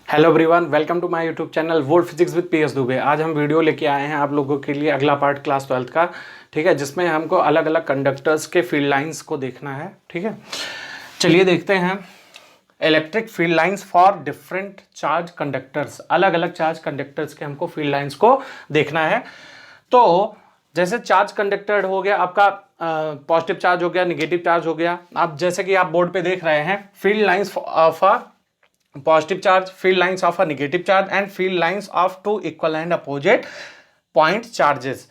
Hello everyone, welcome to my YouTube channel volt physics with PS Dubey. आज हम video लेके आए हैं आप लोगों के लिए अगला पार्ट क्लास 12 का, ठीक है, जिसमें हमको अलग अलग कंडक्टर्स के फील्ड लाइंस को देखना है। ठीक है, चलिए देखते हैं। Electric field lines for different charge conductors, अलग अलग चार्ज कंडक्टर्स के हमको फील्ड लाइंस को देखना है। तो जैसे चार्ज कंडक्टर हो गया आपका, पॉजिटिव चार्ज हो गया, निगेटिव चार्ज हो गया। आप जैसे कि आप बोर्ड पे देख रहे हैं, field lines of a positive charge, field lines of a negative charge and field lines of two equal and opposite point charges।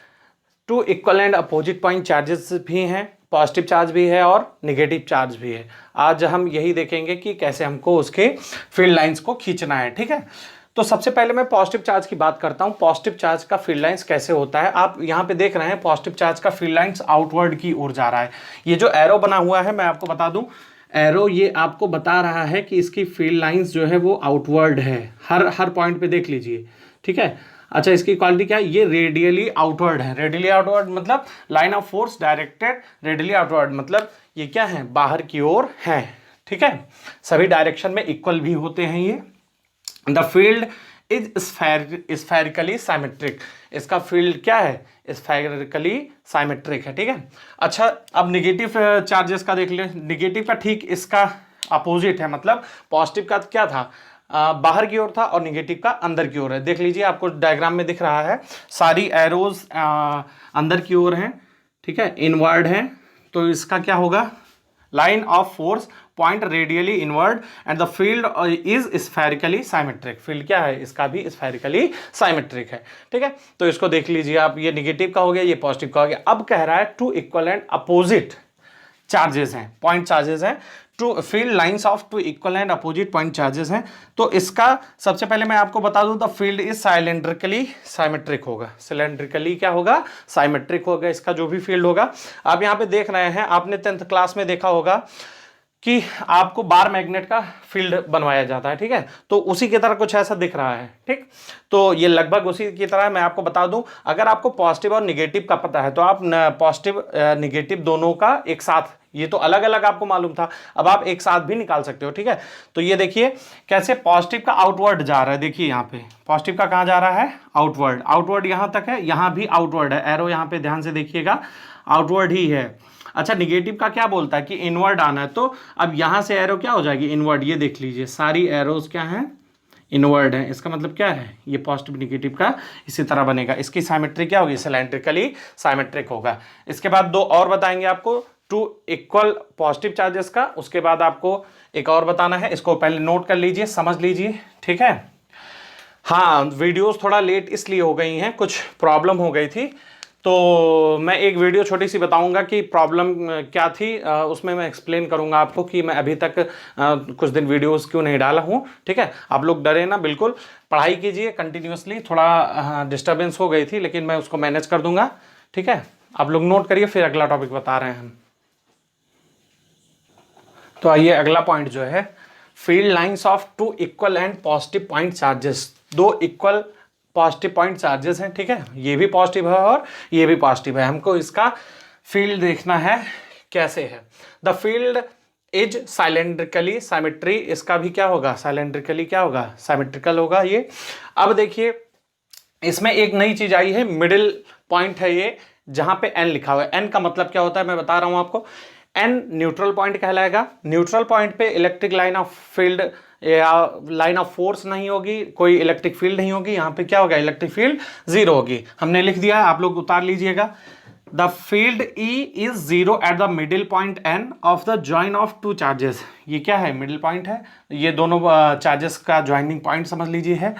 Two equal and opposite point charges भी हैं, पॉजिटिव चार्ज भी है और negative charge भी है। आज हम यही देखेंगे कि कैसे हमको उसके फील्ड लाइंस को खींचना है। ठीक है, तो सबसे पहले मैं पॉजिटिव चार्ज की बात करता हूं। पॉजिटिव चार्ज का फील्ड लाइंस कैसे होता है, आप यहां पे देख रहे हैं पॉजिटिव चार्ज का फील्ड लाइंस आउटवर्ड की ओर जा रहा है। ये जो एरो बना हुआ है, मैं आपको बता दूं, एरो ये आपको बता रहा है कि इसकी फील्ड लाइंस जो है वो आउटवर्ड है। हर पॉइंट पे देख लीजिए। ठीक है, अच्छा, इसकी क्वालिटी क्या है, ये रेडियली आउटवर्ड है। रेडियली आउटवर्ड मतलब line of force directed radially outward, मतलब ये क्या है, बाहर की ओर है। ठीक है, सभी डायरेक्शन में इक्वल भी होते हैं ये। The field is spherically symmetric, इसका फील्ड क्या है, स्फेरिकली साइमेट्रिक है। ठीक है, अच्छा, अब निगेटिव चार्जेस का देख ले। निगेटिव का ठीक इसका अपोजिट है, मतलब पॉजिटिव का क्या था, बाहर की ओर था और निगेटिव का अंदर की ओर है। देख लीजिए, आपको डायग्राम में दिख रहा है, सारी एरोज अंदर की ओर हैं। ठीक है, इनवर्ड है, तो इसका क्या होगा, line of force point radially inward and the field is spherically symmetric. Field क्या है, इसका भी स्फेरिकली साइमेट्रिक है। ठीक है, तो इसको देख लीजिए आप, ये निगेटिव का हो गया, ये पॉजिटिव का हो गया। अब कह रहा है two equal and opposite charges हैं, पॉइंट चार्जेस हैं, two field lines of two equal and opposite point charges हैं। तो इसका सबसे पहले मैं आपको बता दूं, the field is cylindrically symmetric होगा। सिलेंड्रिकली क्या होगा, साइमेट्रिक होगा इसका जो भी फील्ड होगा। आप यहाँ पे देख रहे हैं, आपने 10th क्लास में देखा होगा कि आपको बार मैग्नेट का फील्ड बनवाया जाता है। ठीक है, तो उसी की तरह कुछ ऐसा दिख रहा है। ठीक, तो ये लगभग उसी की तरह। मैं आपको बता दूं, अगर आपको पॉजिटिव और निगेटिव का पता है तो आप पॉजिटिव निगेटिव दोनों का एक साथ, ये तो अलग अलग आपको मालूम था, अब आप एक साथ भी निकाल सकते हो। ठीक है, तो ये देखिए कैसे पॉजिटिव का आउटवर्ड जा रहा है। देखिए यहाँ पे पॉजिटिव का कहाँ जा रहा है, आउटवर्ड। आउटवर्ड यहाँ तक है, यहाँ भी आउटवर्ड है, एरो यहाँ पे ध्यान से देखिएगा, आउटवर्ड ही है। अच्छा, निगेटिव का क्या बोलता है कि इनवर्ड आना है, तो अब यहां से एरो क्या हो जाएगी, इनवर्ड। ये देख लीजिए, सारी एरोज क्या हैं, इनवर्ड है। इसका मतलब क्या है, ये पॉजिटिव निगेटिव का इसी तरह बनेगा। इसकी साइमेट्री क्या होगी, सिलेंड्रिकली साइमेट्रिक होगा। इसके बाद दो और बताएंगे आपको, टू इक्वल पॉजिटिव चार्जेस का। उसके बाद आपको एक और बताना है, इसको पहले नोट कर लीजिए, समझ लीजिए। ठीक है, हाँ, वीडियोस थोड़ा लेट इसलिए हो गई हैं, कुछ प्रॉब्लम हो गई थी, तो मैं एक वीडियो छोटी सी बताऊंगा कि प्रॉब्लम क्या थी। उसमें मैं एक्सप्लेन करूंगा आपको कि मैं अभी तक कुछ दिन वीडियोस क्यों नहीं डाला हूं। ठीक है, आप लोग डरे ना, बिल्कुल पढ़ाई कीजिए कंटिन्यूअसली। थोड़ा डिस्टर्बेंस हो गई थी, लेकिन मैं उसको मैनेज कर दूंगा। ठीक है, आप लोग नोट करिए, फिर अगला टॉपिक बता रहे हैं हम। तो आइए, अगला पॉइंट जो है, field lines of two equal and positive point charges. दो इक्वल पॉजिटिव पॉइंट चार्जेस हैं। ठीक है, ये भी पॉजिटिव है और ये भी पॉजिटिव है। हमको इसका फील्ड देखना है कैसे है। द फील्ड इज साइलेंड्रिकली साइमेट्री, इसका भी क्या होगा, साइलेंड्रिकली क्या होगा, साइमेट्रिकल होगा ये। अब देखिए, इसमें एक नई चीज आई है, मिडिल पॉइंट है ये, जहां पे एन लिखा हुआ है। एन का मतलब क्या होता है, मैं बता रहा हूं आपको। एन न्यूट्रल पॉइंट कहलाएगा। न्यूट्रल पॉइंट पे इलेक्ट्रिक लाइन ऑफ फील्ड या लाइन ऑफ फोर्स नहीं होगी, कोई इलेक्ट्रिक फील्ड नहीं होगी। यहाँ पे क्या होगा, इलेक्ट्रिक फील्ड जीरो होगी। हमने लिख दिया, आप लोग उतार लीजिएगा। The field E is zero at the middle point N of the join of two charges. ये क्या है, मिडिल पॉइंट है, ये दोनों चार्जेस का ज्वाइनिंग पॉइंट समझ लीजिए है।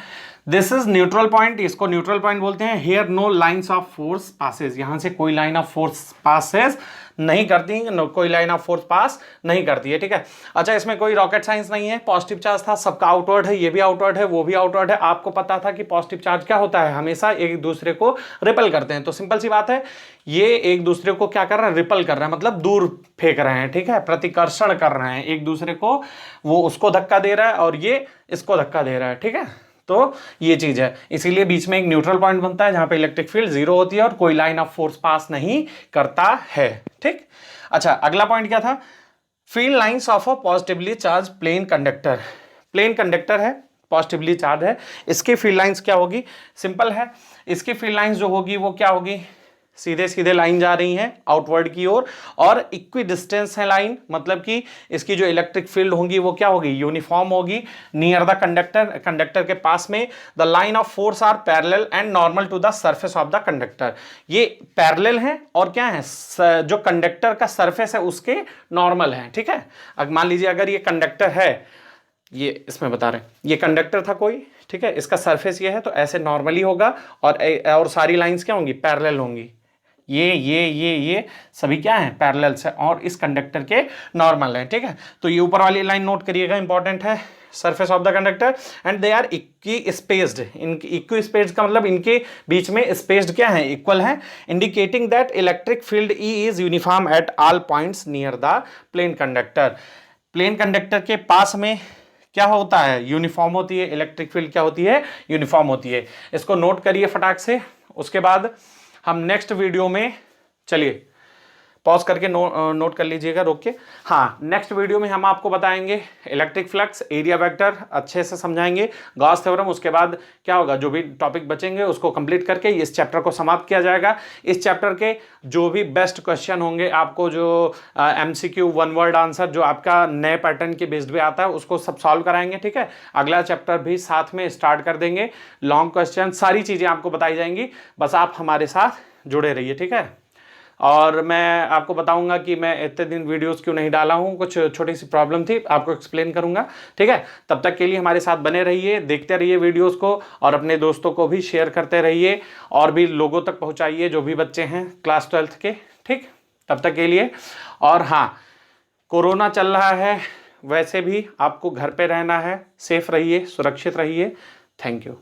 दिस इज न्यूट्रल पॉइंट, इसको न्यूट्रल पॉइंट बोलते हैं। Here no lines of force passes, यहां से कोई लाइन ऑफ फोर्स पासेज नहीं करती, कोई लाइन ऑफ फोर्स पास नहीं करती है। ठीक है, अच्छा, इसमें कोई रॉकेट साइंस नहीं है। पॉजिटिव चार्ज था, सबका आउटवर्ड है, ये भी आउटवर्ड है, वो भी आउटवर्ड है। आपको पता था कि पॉजिटिव चार्ज क्या होता है, हमेशा एक दूसरे को रिपेल करते हैं। तो सिंपल सी बात है, ये एक दूसरे को क्या कर रहा है, रिपेल कर रहा है, मतलब दूर फेंक रहे हैं। ठीक है, प्रतिकर्षण कर रहे हैं एक दूसरे को, वो उसको धक्का दे रहा है और ये इसको धक्का दे रहा है। ठीक है, तो ये चीज है, इसीलिए बीच में एक न्यूट्रल पॉइंट बनता है जहां पे इलेक्ट्रिक फील्ड जीरो होती है और कोई लाइन ऑफ फोर्स पास नहीं करता है। ठीक, अच्छा, अगला पॉइंट क्या था, field lines of a positively charge plane conductor. Plane conductor है, पॉजिटिवली चार्ज है। इसकी फील्ड लाइंस क्या होगी, सिंपल है, इसकी फील्ड लाइंस जो होगी वो क्या होगी, सीधे सीधे लाइन जा रही हैं आउटवर्ड की ओर, और इक्वी डिस्टेंस है लाइन, मतलब कि इसकी जो इलेक्ट्रिक फील्ड होगी वो क्या होगी, यूनिफॉर्म होगी। नियर द कंडक्टर, कंडक्टर के पास में, the line of force are parallel and normal to the surface of the conductor. ये पैरेलल है और क्या है, जो कंडक्टर का सरफेस है उसके नॉर्मल है, ठीक है। अब मान लीजिए अगर ये कंडक्टर है, ये इसमें बता रहे हैं ये कंडक्टर था कोई, ठीक है, इसका सरफेस ये है, तो ऐसे नॉर्मली होगा, और सारी लाइंस क्या होंगी, पैरेलल होंगी। ये सभी क्या है, पैरेलल्स है, और इस कंडक्टर के नॉर्मल है, ठीक है। तो ये ऊपर वाली लाइन नोट करिएगा, इंपॉर्टेंट है, surface of the conductor and they are equispaced. Equispaced का मतलब इनके बीच में स्पेस्ड क्या है, इक्वल है, indicating that electric field E is uniform at all points near the plane conductor. Plane conductor के पास में क्या होता है, यूनिफॉर्म होती है, इलेक्ट्रिक फील्ड क्या होती है, यूनिफॉर्म होती है। इसको नोट करिए फटाक से। उसके बाद हम नेक्स्ट वीडियो में, चलिए पॉज करके नोट कर लीजिएगा, रोक के। हाँ, नेक्स्ट वीडियो में हम आपको बताएंगे इलेक्ट्रिक फ्लक्स, एरिया वेक्टर अच्छे से समझाएंगे, गॉस थ्योरम। उसके बाद क्या होगा, जो भी टॉपिक बचेंगे उसको कंप्लीट करके इस चैप्टर को समाप्त किया जाएगा। इस चैप्टर के जो भी बेस्ट क्वेश्चन होंगे, आपको जो MCQ 1 वर्ड आंसर जो आपका नए पैटर्न के बेस्ड पे आता है, उसको सब सॉल्व कराएंगे, ठीक है। अगला चैप्टर भी साथ में स्टार्ट कर देंगे, लॉन्ग क्वेश्चन, सारी चीज़ें आपको बताई जाएंगी। बस आप हमारे साथ जुड़े रहिए, ठीक है। और मैं आपको बताऊंगा कि मैं इतने दिन वीडियोस क्यों नहीं डाला हूं, कुछ छोटी सी प्रॉब्लम थी, आपको एक्सप्लेन करूंगा, ठीक है। तब तक के लिए हमारे साथ बने रहिए, देखते रहिए वीडियोस को, और अपने दोस्तों को भी शेयर करते रहिए, और भी लोगों तक पहुंचाइए जो भी बच्चे हैं क्लास 12th के, ठीक। तब तक के लिए, और हाँ, कोरोना चल रहा है, वैसे भी आपको घर पे रहना है, सेफ रहिए, सुरक्षित रहिए। Thank you.